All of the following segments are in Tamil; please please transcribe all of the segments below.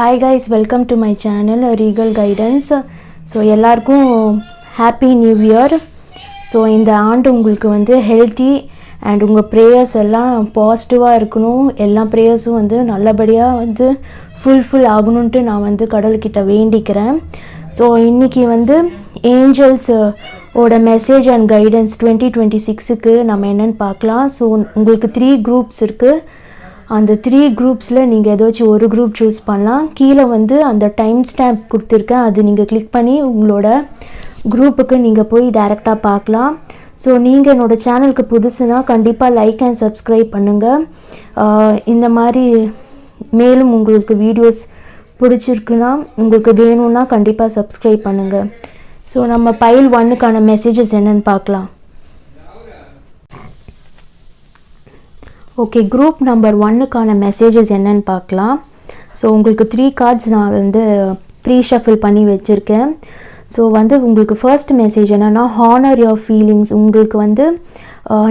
Hi guys, welcome to my channel Regal Guidance. So எல்லாருக்கும் happy new year. So இந்த ஆண்டு உங்களுக்கு வந்து healthy and உங்க prayers எல்லாம் பாசிட்டிவா இருக்கணும். எல்லா prayerஸும் வந்து நல்லபடியா வந்து fulfill ஆகணும்னு நான் வந்து கடவுள்கிட்ட வேண்டிக்கிறேன். So இன்னைக்கு வந்து angels ஓட மெசேஜ் அண்ட் கைடன்ஸ் 2026க்கு நம்ம என்னன்னு பார்க்கலாம். ஸோ உங்களுக்கு 3 குரூப்ஸ் இருக்குது. அந்த 3 குரூப்ஸில் நீங்கள் ஏதாச்சும் ஒரு குரூப் சூஸ் பண்ணலாம். கீழே வந்து அந்த டைம் ஸ்டாம்ப் கொடுத்துருக்கேன், அது நீங்கள் கிளிக் பண்ணி உங்களோட குரூப்புக்கு நீங்கள் போய் டைரெக்டாக பார்க்கலாம். ஸோ நீங்கள் என்னோடய சேனலுக்கு புதுசுனா கண்டிப்பாக லைக் அண்ட் சப்ஸ்கிரைப் பண்ணுங்கள். இந்த மாதிரி மேலும் உங்களுக்கு வீடியோஸ் பிடிச்சிருக்குன்னா உங்களுக்கு வேணும்னா கண்டிப்பாக சப்ஸ்கிரைப் பண்ணுங்கள். ஸோ நம்ம பைல் 1க்கான மெசேஜஸ் என்னென்னு பார்க்கலாம். ஓகே, குரூப் நம்பர் 1க்கான மெசேஜஸ் என்னென்னு பார்க்கலாம். ஸோ உங்களுக்கு 3 கார்ட்ஸ் நான் வந்து ப்ரீ ஷஃபில் பண்ணி வச்சுருக்கேன். ஸோ வந்து உங்களுக்கு ஃபர்ஸ்ட் மெசேஜ் என்னென்னா ஹானர் யுவர் ஃபீலிங்ஸ். உங்களுக்கு வந்து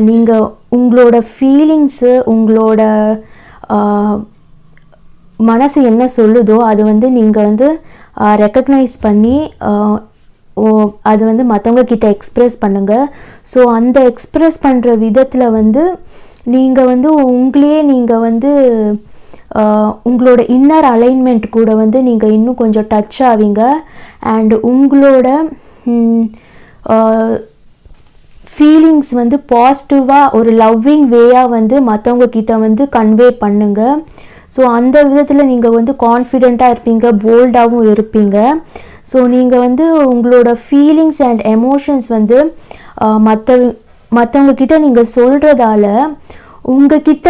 நீங்கள் உங்களோட ஃபீலிங்ஸு, உங்களோட மனசு என்ன சொல்லுதோ அது வந்து நீங்கள் வந்து ரெக்கக்னைஸ் பண்ணி அது வந்து மற்றவங்க கிட்ட எக்ஸ்ப்ரெஸ் பண்ணுங்கள். ஸோ அந்த எக்ஸ்ப்ரெஸ் பண்ணுற விதத்தில் வந்து நீங்கள் வந்து நீங்கள் வந்து உங்களோட இன்னர் அலைன்மெண்ட் கூட வந்து நீங்கள் இன்னும் கொஞ்சம் டச் ஆவீங்க. அண்ட் உங்களோட ஃபீலிங்ஸ் வந்து பாசிட்டிவாக ஒரு லவ்விங் வேயாக வந்து மற்றவங்க கிட்ட வந்து கன்வே பண்ணுங்க. ஸோ அந்த விதத்தில் நீங்கள் வந்து கான்ஃபிடெண்ட்டாக இருப்பீங்க, போல்டாகவும் இருப்பீங்க. ஸோ நீங்கள் வந்து உங்களோட ஃபீலிங்ஸ் அண்ட் எமோஷன்ஸ் வந்து மற்றவங்கக்கிட்ட நீங்கள் சொல்கிறதால உங்ககிட்ட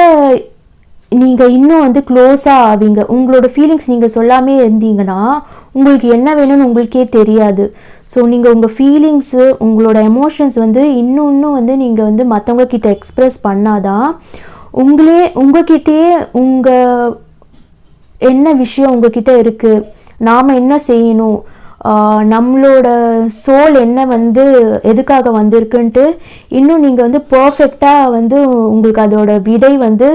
நீங்கள் இன்னும் வந்து க்ளோஸாக ஆவீங்க. உங்களோட ஃபீலிங்ஸ் நீங்கள் சொல்லாமே இருந்தீங்கன்னா உங்களுக்கு என்ன வேணும்னு உங்களுக்கே தெரியாது. ஸோ நீங்கள் உங்கள் ஃபீலிங்ஸு, உங்களோட எமோஷன்ஸ் வந்து இன்னும் வந்து நீங்கள் வந்து மற்றவங்க கிட்ட எக்ஸ்ப்ரெஸ் பண்ணாதான் உங்ககிட்டயே என்ன விஷயம் உங்ககிட்ட இருக்குது, நாம் என்ன செய்யணும், நம்மளோட சோல் என்ன வந்து எதுக்காக வந்திருக்குன்ட்டு இன்னும் நீங்கள் வந்து பர்ஃபெக்டாக வந்து உங்களுக்கு அதோட விடை வந்து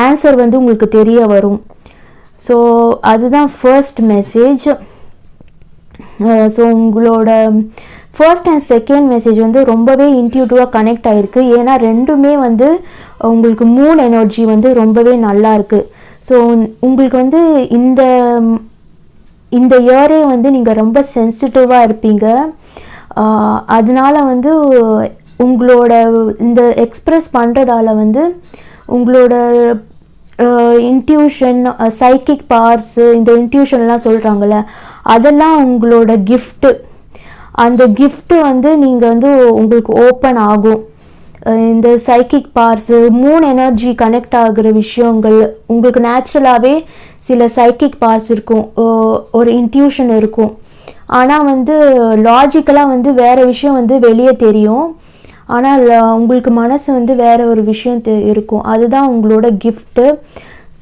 ஆன்சர் வந்து உங்களுக்கு தெரிய வரும். ஸோ அதுதான் ஃபர்ஸ்ட் மெசேஜ். ஸோ உங்களோட ஃபர்ஸ்ட் அண்ட் செகண்ட் மெசேஜ் வந்து ரொம்பவே இன்ட்யூட்டிவாக கனெக்ட் ஆகிருக்கு. ஏன்னா ரெண்டுமே வந்து உங்களுக்கு மூன் எனர்ஜி வந்து ரொம்பவே நல்லா இருக்குது. ஸோ உங்களுக்கு வந்து இந்த இயரே வந்து நீங்கள் ரொம்ப சென்சிட்டிவாக இருப்பீங்க. அதனால வந்து உங்களோட இந்த எக்ஸ்ப்ரெஸ் பண்ணுறதால வந்து உங்களோட இன்ட்யூஷன், சைக்கிக் பவர்ஸு, இந்த இன்ட்யூஷன்லாம் சொல்கிறாங்கள, அதெல்லாம் உங்களோட கிஃப்ட்டு. அந்த கிஃப்ட்டு வந்து நீங்கள் வந்து உங்களுக்கு ஓப்பன் ஆகும். இந்த psychic powers, Moon energy connect ஆகிற விஷயங்கள் உங்களுக்கு நேச்சுரலாகவே சில சைக்கிக் பவர்ஸ் இருக்கும், ஒரு இன்ட்யூஷன் இருக்கும். ஆனால் வந்து லாஜிக்கலாக வந்து வேறு விஷயம் வந்து வெளியே தெரியும், ஆனால் உங்களுக்கு மனசு வந்து வேறு ஒரு விஷயம் இருக்கும். அதுதான் உங்களோட கிஃப்ட்டு.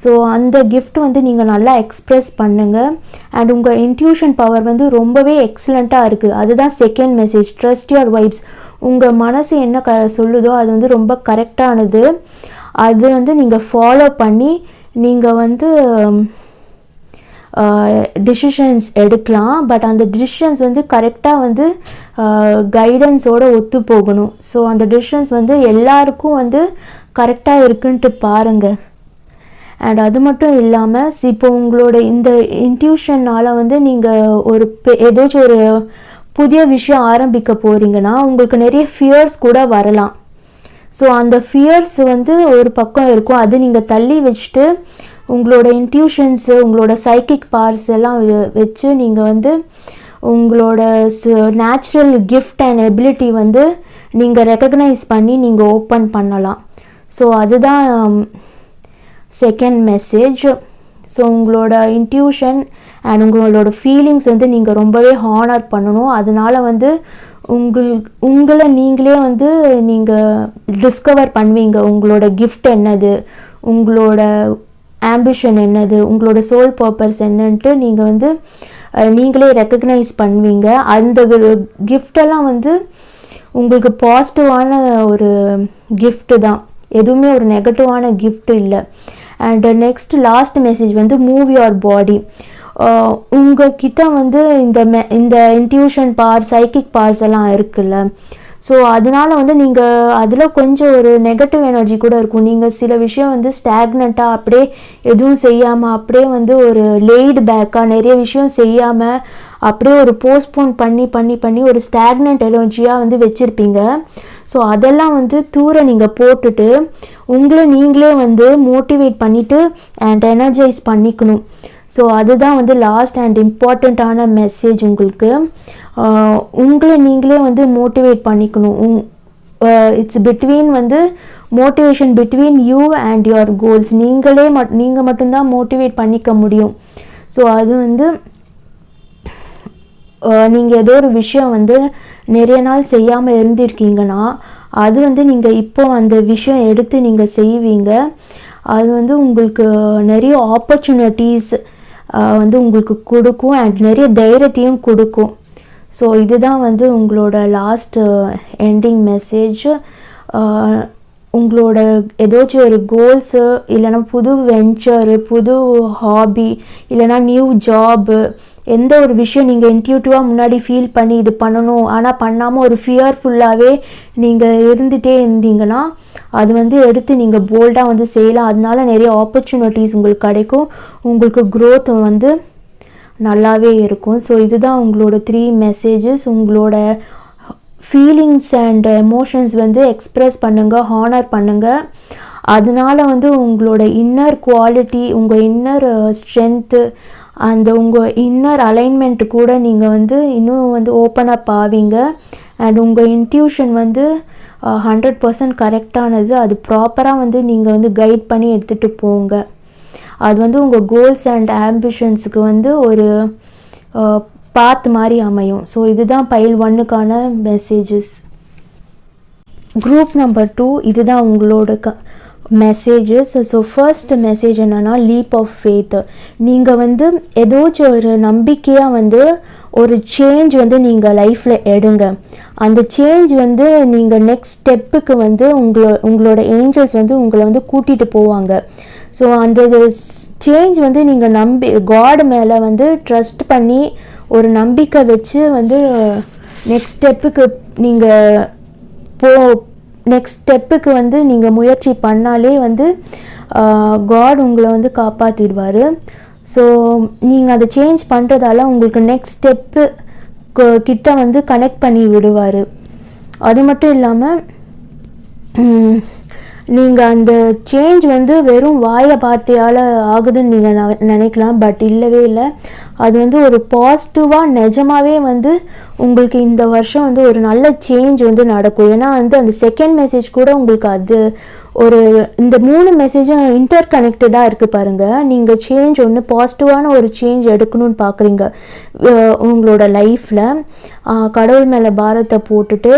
ஸோ அந்த கிஃப்ட் வந்து நீங்கள் நல்லா எக்ஸ்ப்ரெஸ் பண்ணுங்கள். அண்ட் உங்கள் இன்ட்யூஷன் பவர் வந்து ரொம்பவே எக்ஸலண்ட்டாக இருக்குது. அதுதான் second message, trust your vibes. உங்கள் மனசு என்ன சொல்லுதோ அது வந்து ரொம்ப கரெக்டானது. அது வந்து நீங்கள் ஃபாலோ பண்ணி நீங்கள் வந்து டிசிஷன்ஸ் எடுக்கலாம். பட் அந்த டிசிஷன்ஸ் வந்து கரெக்டாக வந்து கைடன்ஸோடு ஒத்து போகணும். ஸோ அந்த டிசிஷன்ஸ் வந்து எல்லாருக்கும் வந்து கரெக்டாக இருக்குன்ட்டு பாருங்கள். அண்ட் அது மட்டும் இல்லாமல் இப்போ உங்களோட இந்த இன்ட்யூஷனால் வந்து நீங்கள் ஏதாச்சும் ஒரு புதிய விஷயம் ஆரம்பிக்க போகிறீங்கன்னா உங்களுக்கு நிறைய ஃபியர்ஸ் கூட வரலாம். ஸோ அந்த ஃபியர்ஸ் வந்து ஒரு பக்கம் இருக்கும், அது நீங்கள் தள்ளி வச்சுட்டு உங்களோட இன்ட்யூஷன்ஸு, உங்களோட சைக்கிக் பவர்ஸ் எல்லாம் வச்சு நீங்கள் வந்து உங்களோட நேச்சுரல் கிஃப்ட் அண்ட் எபிலிட்டி வந்து நீங்கள் ரெக்கக்னைஸ் பண்ணி நீங்கள் ஓப்பன் பண்ணலாம். ஸோ அதுதான் செகண்ட் மெசேஜ். ஸோ உங்களோட இன்ட்யூஷன் அண்ட் உங்களோட ஃபீலிங்ஸ் வந்து நீங்கள் ரொம்பவே ஹானர் பண்ணணும். அதனால் வந்து உங்களை நீங்களே வந்து நீங்கள் டிஸ்கவர் பண்ணுவீங்க. உங்களோட கிஃப்ட் என்னது, உங்களோட ஆம்பிஷன் என்னது, உங்களோட சோல் பர்பஸ் என்னன்ட்டு நீங்கள் வந்து நீங்களே ரெக்கக்னைஸ் பண்ணுவீங்க. அந்த கிஃப்டெல்லாம் வந்து உங்களுக்கு பாசிட்டிவான ஒரு கிஃப்ட்டு தான், எதுவுமே ஒரு நெகட்டிவான கிஃப்ட் இல்லை. அண்ட் நெக்ஸ்ட் லாஸ்ட் மெசேஜ் வந்து மூவ் யுவர் பாடி. உங்ககிட்ட வந்து இந்த இன்ட்யூஷன் பார், சைக்கிக் பார்ஸ் எல்லாம் இருக்குல்ல. ஸோ அதனால வந்து நீங்கள் அதில் கொஞ்சம் ஒரு நெகட்டிவ் எனர்ஜி கூட இருக்கும். நீங்கள் சில விஷயம் வந்து ஸ்டாக்னண்ட்டாக அப்படியே எதுவும் செய்யாமல் அப்படியே வந்து ஒரு லேய்டு பேக்காக நிறைய விஷயம் செய்யாமல் அப்படியே ஒரு போஸ்ட்போன் பண்ணி பண்ணி பண்ணி ஒரு ஸ்டாக்னண்ட் எனர்ஜியாக வந்து வச்சுருப்பீங்க. ஸோ அதெல்லாம் வந்து தூர நீங்கள் போட்டுட்டு உங்களை நீங்களே வந்து மோட்டிவேட் பண்ணிவிட்டு அண்ட் எனர்ஜைஸ் பண்ணிக்கணும். ஸோ அதுதான் வந்து லாஸ்ட் அண்ட் இம்பார்ட்டண்ட்டான மெசேஜ் உங்களுக்கு. உங்களை நீங்களே வந்து மோட்டிவேட் பண்ணிக்கணும். இட்ஸ் பிட்வீன் வந்து motivation between you and your goals. நீங்கள் மட்டும்தான் மோட்டிவேட் பண்ணிக்க முடியும். ஸோ அது வந்து நீங்கள் ஏதோ ஒரு விஷயம் வந்து நிறைய நாள் செய்யாமல் இருந்திருக்கீங்கன்னா அது வந்து நீங்கள் இப்போ அந்த விஷயம் எடுத்து நீங்கள் செய்வீங்க. அது வந்து உங்களுக்கு நிறைய ஆப்பர்ச்சுனிட்டிஸ் வந்து உங்களுக்கு கொடுக்கும் அண்ட் நிறைய தைரியத்தையும் கொடுக்கும். ஸோ இதுதான் வந்து உங்களோட லாஸ்ட் எண்டிங் மெசேஜ். உங்களோட ஏதாச்சும் ஒரு கோல்ஸு இல்லைனா புது வெஞ்சரு, புது ஹாபி, இல்லைனா நியூ ஜாபு, எந்த ஒரு விஷயம் நீங்கள் இன்ட்யூட்டிவாக முன்னாடி ஃபீல் பண்ணி இது பண்ணணும் ஆனால் பண்ணாமல் ஒரு ஃபியர்ஃபுல்லாகவே நீங்கள் இருந்துகிட்டே இருந்தீங்கன்னா அது வந்து எடுத்து நீங்கள் போல்டாக வந்து செய்யலாம். அதனால நிறைய ஆப்பர்ச்சுனிட்டிஸ் உங்களுக்கு கிடைக்கும். உங்களுக்கு க்ரோத் வந்து நல்லாவே இருக்கும். ஸோ இதுதான் உங்களோட 3 மெசேஜஸ். உங்களோட ஃபீலிங்ஸ் அண்ட் எமோஷன்ஸ் வந்து எக்ஸ்ப்ரெஸ் பண்ணுங்கள், ஹானர் பண்ணுங்கள். அதனால வந்து உங்களோட இன்னர் குவாலிட்டி, உங்கள் இன்னர் ஸ்ட்ரென்த்து, அந்த உங்கள் இன்னர் அலைன்மெண்ட்டு கூட நீங்கள் வந்து இன்னும் வந்து ஓப்பன் அப் ஆவீங்க. அண்ட் உங்கள் இன்ட்யூஷன் வந்து 100% கரெக்டானது. அது ப்ராப்பராக வந்து நீங்கள் வந்து கைட் பண்ணி எடுத்துகிட்டு போங்க. அது வந்து உங்கள் கோல்ஸ் அண்ட் ஆம்பிஷன்ஸுக்கு வந்து ஒரு பாத் மாதிரி அமையும். ஸோ இதுதான் பைல் 1க்கான மெசேஜஸ். குரூப் நம்பர் 2 இதுதான் உங்களோட மெசேஜஸ். ஸோ ஃபர்ஸ்ட் மெசேஜ் என்னென்னா லீப் ஆஃப் ஃபேத். நீங்கள் வந்து ஏதாச்சும் ஒரு நம்பிக்கையாக வந்து ஒரு சேஞ்ச் வந்து நீங்கள் லைஃப்பில் எடுங்க. அந்த சேஞ்ச் வந்து நீங்கள் நெக்ஸ்ட் ஸ்டெப்புக்கு வந்து உங்களோட ஏஞ்சல்ஸ் வந்து உங்களை வந்து கூட்டிகிட்டு போவாங்க. ஸோ அந்த சேஞ்ச் வந்து நீங்கள் காட் மேலே வந்து ட்ரஸ்ட் பண்ணி ஒரு நம்பிக்கை வச்சு வந்து நெக்ஸ்ட் ஸ்டெப்புக்கு வந்து நீங்கள் முயற்சி பண்ணாலே வந்து காட் உங்களை வந்து காப்பாற்றிடுவார். ஸோ நீங்கள் அதை சேஞ்ச் பண்ணுறதால உங்களுக்கு நெக்ஸ்ட் ஸ்டெப்பு கிட்ட வந்து கனெக்ட் பண்ணி விடுவார். அது மட்டும் இல்லாமல் நீங்கள் அந்த சேஞ்ச் வந்து வெறும் வாயை வார்த்தையால் ஆகுதுன்னு நீங்கள் நினைக்கலாம். பட் இல்லவே இல்லை. அது வந்து ஒரு பாசிட்டிவாக நிஜமாகவே வந்து உங்களுக்கு இந்த வருஷம் வந்து ஒரு நல்ல சேஞ்ச் வந்து நடக்கும். ஏன்னா வந்து அந்த செகண்ட் மெசேஜ் கூட உங்களுக்கு அது ஒரு இந்த 3 மெசேஜும் இன்டர் கனெக்டடாக இருக்குது பாருங்கள். நீங்கள் சேஞ்ச் ஒன்று பாசிட்டிவான ஒரு சேஞ்ச் எடுக்கணும்னு பார்க்குறீங்க உங்களோட லைஃப்பில். கடவுள் மேலே பாரத்தை போட்டுட்டு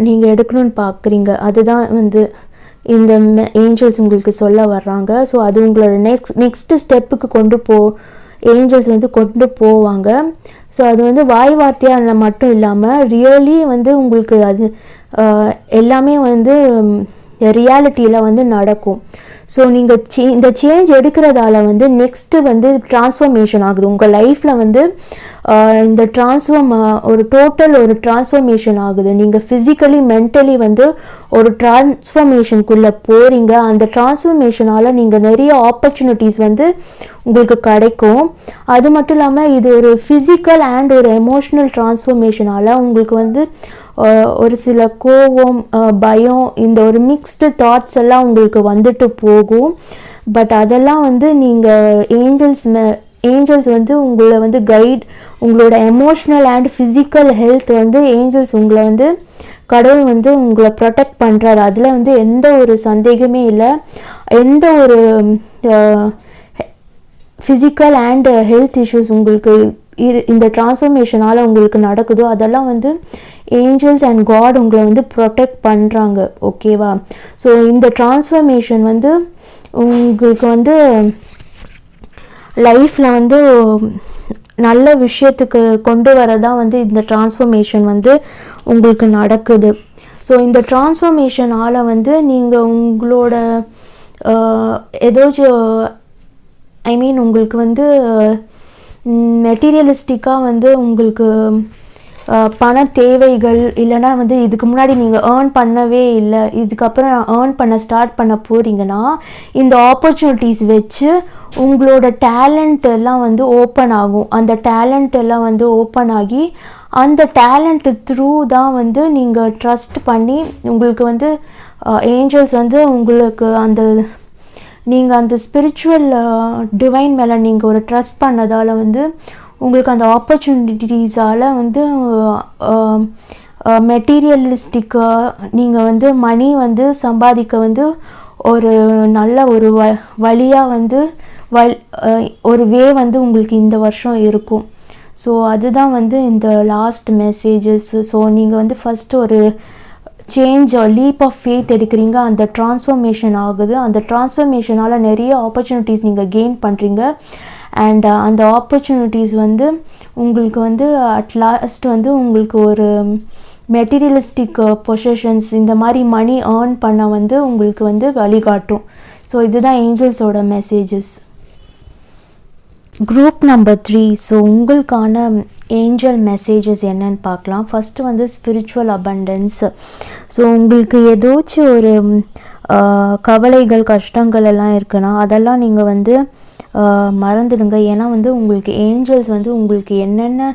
நீங்கள் எடுக்கணும்னு பார்க்குறீங்க. அதுதான் வந்து இந்த ஏஞ்சல்ஸ் உங்களுக்கு சொல்ல வர்றாங்க. ஸோ அது உங்களோட நெக்ஸ்ட் ஸ்டெப்புக்கு ஏஞ்சல்ஸ் வந்து கொண்டு போவாங்க. ஸோ அது வந்து வாய் வார்த்தையாக மட்டும் இல்லாமல் ரியலி வந்து உங்களுக்கு அது எல்லாமே வந்து ரியாலிட்டியில் வந்து நடக்கும். ஸோ நீங்கள் இந்த சேஞ்ச் எடுக்கிறதால வந்து நெக்ஸ்ட்டு வந்து ட்ரான்ஸ்ஃபர்மேஷன் ஆகுது உங்கள் லைஃப்பில். வந்து இந்த ஒரு ட்ரான்ஸ்ஃபர்மேஷன் ஆகுது. நீங்கள் ஃபிசிக்கலி மென்டலி வந்து ஒரு ட்ரான்ஸ்ஃபர்மேஷனுக்குள்ளே போகிறீங்க. அந்த ட்ரான்ஸ்ஃபர்மேஷனால் நீங்கள் நிறைய ஆப்பர்ச்சுனிட்டிஸ் வந்து உங்களுக்கு கிடைக்கும். அது மட்டும் இல்லாமல் இது ஒரு ஃபிசிக்கல் அண்ட் ஒரு எமோஷ்னல் ட்ரான்ஸ்ஃபர்மேஷனால் உங்களுக்கு வந்து ஒரு சில கோபம், பயம், இந்த ஒரு மிக்ஸ்டு தாட்ஸ் எல்லாம் உங்களுக்கு வந்துட்டு போகும். பட் அதெல்லாம் வந்து நீங்கள் ஏஞ்சல்ஸ் வந்து உங்களை வந்து உங்களோட எமோஷ்னல் அண்ட் ஃபிசிக்கல் ஹெல்த் வந்து ஏஞ்சல்ஸ் உங்களை வந்து கடவுள் வந்து உங்களை ப்ரொடெக்ட் பண்ணுறாரு. அதில் வந்து எந்த ஒரு சந்தேகமே இல்லை. எந்த ஒரு ஃபிசிக்கல் அண்ட் ஹெல்த் இஷ்யூஸ் உங்களுக்கு இந்த ட்ரான்ஸ்ஃபர்மேஷனால் உங்களுக்கு நடக்குதோ அதெல்லாம் வந்து ஏஞ்சல்ஸ் அண்ட் காட் உங்களை வந்து ப்ரொடெக்ட் பண்ணுறாங்க. ஓகேவா? ஸோ இந்த ட்ரான்ஸ்ஃபர்மேஷன் வந்து உங்களுக்கு வந்து லைஃப்பில் வந்து நல்ல விஷயத்துக்கு கொண்டு வரதான் வந்து இந்த ட்ரான்ஸ்ஃபர்மேஷன் வந்து உங்களுக்கு நடக்குது. ஸோ இந்த ட்ரான்ஸ்ஃபர்மேஷனால் வந்து நீங்கள் உங்களோட ஏதாச்சும் உங்களுக்கு வந்து மெட்டீரியலிஸ்டிக்காக வந்து உங்களுக்கு பண தேவைகள் இல்லைனா வந்து இதுக்கு முன்னாடி நீங்கள் ஏர்ன் பண்ணவே இல்லை, இதுக்கப்புறம் ஏர்ன் பண்ண ஸ்டார்ட் பண்ண போகிறீங்கன்னா இந்த ஆப்பர்ச்சுனிட்டிஸ் வச்சு உங்களோட டேலண்ட் எல்லாம் வந்து ஓப்பன் ஆகும். அந்த டேலண்ட் எல்லாம் வந்து ஓப்பன் ஆகி அந்த டேலண்ட் த்ரூ தான் வந்து நீங்கள் ட்ரஸ்ட் பண்ணி உங்களுக்கு வந்து ஏஞ்சல்ஸ் வந்து உங்களுக்கு அந்த நீங்கள் அந்த ஸ்பிரிச்சுவல் டிவைன் மேலே நீங்கள் ஒரு ட்ரஸ்ட் பண்ணதால் வந்து உங்களுக்கு அந்த ஆப்பர்ச்சுனிட்டிஸால் வந்து மெட்டீரியலிஸ்டிக்காக நீங்கள் வந்து மணி வந்து சம்பாதிக்க வந்து ஒரு நல்ல ஒரு வழியாக வந்து ஒரு வே வந்து உங்களுக்கு இந்த வருஷம் இருக்கும். ஸோ அதுதான் வந்து இந்த லாஸ்ட் மெசேஜஸ். ஸோ நீங்கள் வந்து ஃபஸ்ட்டு ஒரு சேஞ்ச் லீப் ஆஃப் ஃபேத் எடுக்கிறீங்க, அந்த ட்ரான்ஸ்ஃபர்மேஷன் ஆகுது. அந்த ட்ரான்ஸ்ஃபர்மேஷனால் நிறைய ஆப்பர்ச்சுனிட்டிஸ் நீங்கள் கெயின் பண்ணுறீங்க. அண்ட் அந்த ஆப்பர்ச்சுனிட்டிஸ் வந்து உங்களுக்கு வந்து அட் லாஸ்ட் வந்து உங்களுக்கு ஒரு மெட்டீரியலிஸ்டிக் பொசஷன்ஸ் இந்த மாதிரி மணி ஏர்ன் பண்ண வந்து உங்களுக்கு வந்து வழிகாட்டும். ஸோ இதுதான் ஏஞ்சல்ஸோட மெசேஜஸ். Group number 3. ஸோ உங்களுக்கான ஏஞ்சல் மெசேஜஸ் என்னன்னு பார்க்கலாம். ஃபஸ்ட்டு வந்து ஸ்பிரிச்சுவல் அபண்டன்ஸ். ஸோ உங்களுக்கு ஏதாச்சும் ஒரு கவலைகள் கஷ்டங்கள் எல்லாம் இருக்குன்னா அதெல்லாம் நீங்கள் வந்து மறந்துடுங்க. ஏன்னா வந்து உங்களுக்கு ஏஞ்சல்ஸ் வந்து உங்களுக்கு என்னென்ன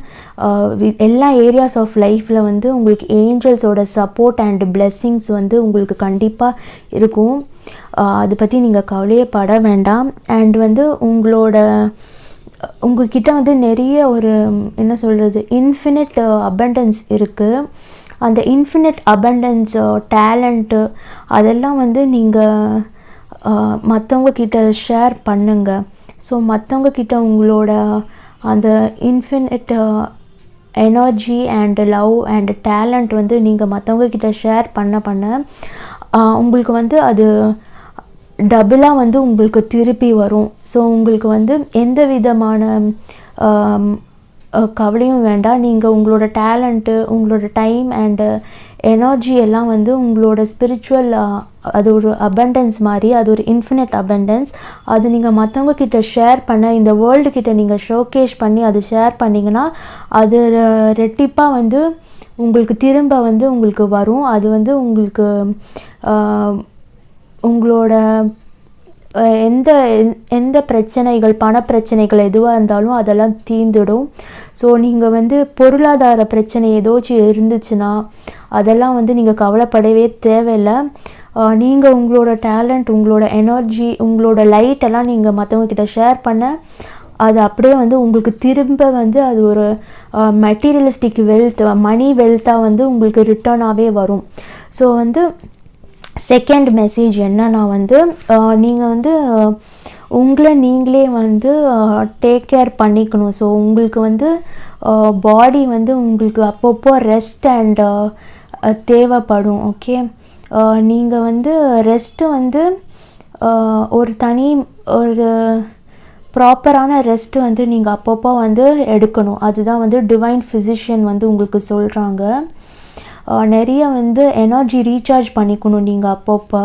எல்லா ஏரியாஸ் ஆஃப் லைஃப்பில் வந்து உங்களுக்கு ஏஞ்சல்ஸோட சப்போர்ட் அண்ட் பிளெஸ்ஸிங்ஸ் வந்து உங்களுக்கு கண்டிப்பாக இருக்கும். அதை பற்றி நீங்கள் கவலையே பட வேண்டாம். அண்ட் வந்து உங்கள்கிட்ட வந்து நிறைய ஒரு என்ன சொல்கிறது இன்ஃபினிட் அபண்டன்ஸ் இருக்குது. அந்த இன்ஃபினிட் அபண்டன்ஸ் டேலண்ட்டு அதெல்லாம் வந்து நீங்கள் மற்றவங்க கிட்ட ஷேர் பண்ணுங்க. ஸோ மற்றவங்க கிட்ட உங்களோட அந்த infinite energy and love and talent வந்து நீங்கள் மற்றவங்க கிட்ட ஷேர் பண்ண உங்களுக்கு வந்து அது டபுளாக வந்து உங்களுக்கு திருப்பி வரும். ஸோ உங்களுக்கு வந்து எந்த விதமான கவலையும் வேண்டாம். நீங்கள் உங்களோட டேலண்ட்டு உங்களோட டைம் அண்டு எனர்ஜி எல்லாம் வந்து உங்களோட ஸ்பிரிச்சுவல் அது ஒரு அபண்டன்ஸ் மாதிரி, அது ஒரு இன்ஃபினிட் அபண்டன்ஸ். அது நீங்கள் மற்றவங்க கிட்ட ஷேர் பண்ண இந்த வேர்ல்டு கிட்ட நீங்கள் ஷோகேஸ் பண்ணி அது ஷேர் பண்ணிங்கன்னா அது ரெட்டிப்பாக வந்து உங்களுக்கு திரும்ப வந்து உங்களுக்கு வரும். அது வந்து உங்களுக்கு உங்களோட எந்த பிரச்சனைகள் பணப்பிரச்சனைகள் எதுவாக இருந்தாலும் அதெல்லாம் தீர்ந்துடும். ஸோ நீங்கள் வந்து பொருளாதார பிரச்சனை ஏதாச்சும் இருந்துச்சுன்னா அதெல்லாம் வந்து நீங்கள் கவலைப்படவே தேவையில்லை. நீங்கள் உங்களோட டேலண்ட் உங்களோட எனர்ஜி உங்களோட லைட்டெல்லாம் நீங்கள் மற்றவங்கக்கிட்ட ஷேர் பண்ண அது அப்படியே வந்து உங்களுக்கு திரும்ப வந்து அது ஒரு மெட்டீரியலிஸ்டிக் வெல்த் மணி வெல்த்தாக வந்து உங்களுக்கு ரிட்டர்னாகவே வரும். ஸோ வந்து செகண்ட் மெசேஜ் என்னன்னா வந்து நீங்கள் வந்து உங்களை நீங்களே வந்து டேக் கேர் பண்ணிக்கணும். ஸோ உங்களுக்கு வந்து பாடி வந்து உங்களுக்கு அப்பப்போ ரெஸ்ட் அண்ட் தேவைப்படும். ஓகே, நீங்கள் வந்து ரெஸ்ட்டு வந்து ஒரு ப்ராப்பரான ரெஸ்ட்டு வந்து நீங்கள் அப்பப்போ வந்து எடுக்கணும். அதுதான் வந்து டிவைன் ஃபிசிஷியன் வந்து உங்களுக்கு சொல்கிறாங்க. நிறைய வந்து எனர்ஜி ரீசார்ஜ் பண்ணிக்கணும் நீங்கள் அப்பப்போ.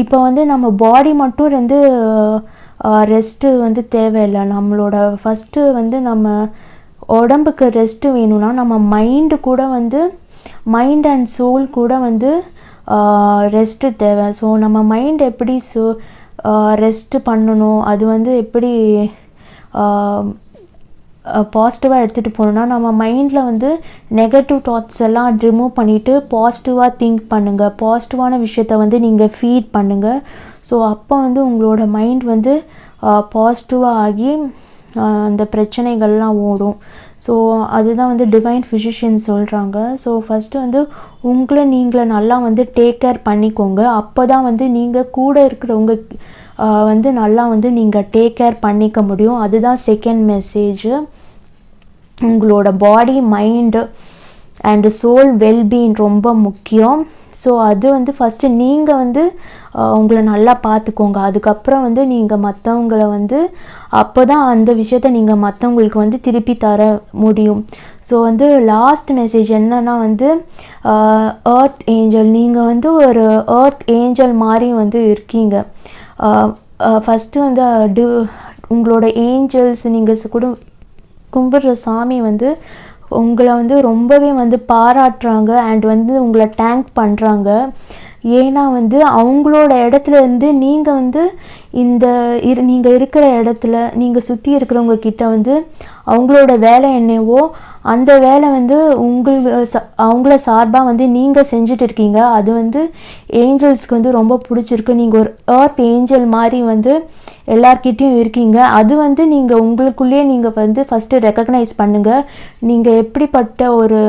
இப்போ வந்து நம்ம பாடி மட்டும் வந்து ரெஸ்ட்டு வந்து தேவையில்லை. நம்மளோட ஃபஸ்ட்டு வந்து நம்ம உடம்புக்கு ரெஸ்ட்டு வேணும்னா நம்ம மைண்டு கூட வந்து மைண்ட் அண்ட் சோல் கூட வந்து ரெஸ்ட்டு தேவை. ஸோ நம்ம மைண்ட் எப்படி ரெஸ்ட்டு பண்ணணும், அது வந்து எப்படி பாசிட்டிவாக எடுத்துகிட்டு போகணுன்னா நம்ம மைண்டில் வந்து நெகட்டிவ் தாட்ஸ் எல்லாம் ரிமூவ் பண்ணிவிட்டு பாசிட்டிவாக திங்க் பண்ணுங்கள். பாசிட்டிவான விஷயத்த வந்து நீங்கள் ஃபீட் பண்ணுங்கள். ஸோ அப்போ வந்து உங்களோட மைண்ட் வந்து பாசிட்டிவாக ஆகி அந்த பிரச்சனைகள்லாம் ஓடும். ஸோ அதுதான் வந்து டிவைன் ஃபிசிஷியன் சொல்கிறாங்க. ஸோ ஃபஸ்ட்டு வந்து உங்களை நீங்களே நல்லா வந்து டேக் கேர் பண்ணிக்கோங்க. அப்போ தான் வந்து நீங்கள் கூட இருக்கிறவங்க வந்து நல்லா வந்து நீங்கள் டேக் கேர் பண்ணிக்க முடியும். அதுதான் செகண்ட் மெசேஜ். உங்களோட body mind and soul wellbeing ரொம்ப முக்கியம். ஸோ அது வந்து ஃபஸ்ட்டு நீங்கள் வந்து உங்களை நல்லா பார்த்துக்கோங்க. அதுக்கப்புறம் வந்து நீங்கள் மற்றவங்கள வந்து அப்போ தான் அந்த விஷயத்த நீங்கள் மற்றவங்களுக்கு வந்து திருப்பி தர முடியும். ஸோ வந்து லாஸ்ட் மெசேஜ் என்னன்னா வந்து எர்த் ஏஞ்சல், நீங்கள் வந்து ஒரு எர்த் ஏஞ்சல் மாதிரி வந்து இருக்கீங்க. ஃபஸ்ட்டு வந்து உங்களோட ஏஞ்சல்ஸ் நீங்கள் கும்பிட்ற சாமி வந்து உங்களை வந்து ரொம்பவே வந்து பாராட்டுறாங்க அண்ட் வந்து உங்களை தேங்க் பண்ணுறாங்க. ஏன்னா வந்து அவங்களோட இடத்துல இருந்து நீங்கள் வந்து நீங்கள் இருக்கிற இடத்துல நீங்கள் சுற்றி இருக்கிறவங்க கிட்ட வந்து அவங்களோட வேலை என்னவோ அந்த வேலை வந்து அவங்கள சார்பாக வந்து நீங்கள் செஞ்சுட்டு இருக்கீங்க. அது வந்து ஏஞ்சல்ஸ்க்கு வந்து ரொம்ப பிடிச்சிருக்கு. நீங்கள் ஒரு எர்த் ஏஞ்சல் மாதிரி வந்து எல்லார்கிட்டையும் இருக்கீங்க. அது வந்து நீங்கள் உங்களுக்குள்ளேயே நீங்கள் வந்து ஃபஸ்ட்டு ரெக்கக்னைஸ் பண்ணுங்கள். நீங்கள் எப்படிப்பட்ட ஒரு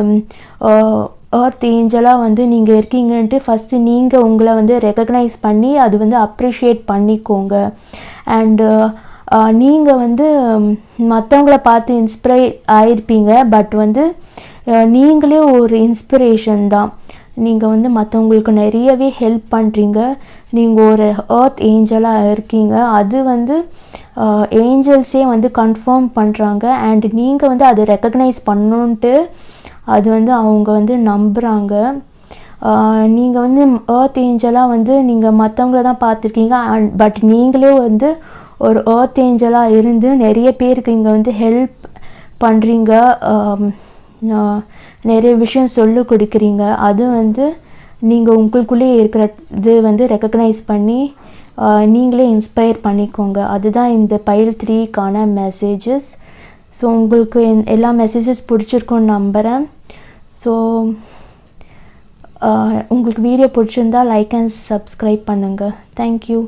எர்த் ஏஞ்சலாக வந்து நீங்கள் இருக்கீங்கன்ட்டு ஃபஸ்ட்டு நீங்கள் உங்களை வந்து ரெக்கக்னைஸ் பண்ணி அது வந்து அப்ரிஷியேட் பண்ணிக்கோங்க. அண்டு நீங்கள் வந்து மற்றவங்கள பார்த்து இன்ஸ்பிரேட் ஆகிருப்பீங்க. பட் வந்து நீங்களே ஒரு இன்ஸ்பிரேஷன் தான். நீங்கள் வந்து மற்றவங்களுக்கு நிறையவே ஹெல்ப் பண்ணுறீங்க. நீங்கள் ஒரு எர்த் ஏஞ்சலாக இருக்கீங்க. அது வந்து ஏஞ்சல்ஸே வந்து கன்ஃபார்ம் பண்ணுறாங்க. அண்ட் நீங்கள் வந்து அதை ரெக்கக்னைஸ் பண்ணணுன்ட்டு அது வந்து அவங்க வந்து நம்புகிறாங்க. நீங்கள் வந்து எர்த் ஏஞ்சலாக வந்து நீங்கள் மற்றவங்கள தான் பார்த்துருக்கீங்க. பட் நீங்களே வந்து ஒரு எர்த் ஏஞ்சலாக இருந்து நிறைய பேருக்கு இங்கே வந்து ஹெல்ப் பண்ணுறீங்க. நிறைய விஷயம் சொல்லி கொடுக்குறீங்க. அது வந்து நீங்கள் உங்களுக்குள்ளே இருக்கிறது வந்து ரெக்கக்னைஸ் பண்ணி நீங்களே இன்ஸ்பயர் பண்ணிக்கோங்க. அதுதான் இந்த பைல் 3க்கான மெசேஜஸ். ஸோ உங்களுக்கு எல்லா மெசேஜஸ் பிடிச்சிருக்குன்னு நம்புகிறேன். ஸோ உங்களுக்கு வீடியோ பிடிச்சிருந்தா லைக் அண்ட் சப்ஸ்கிரைப் பண்ணுங்கள். தேங்க்யூ.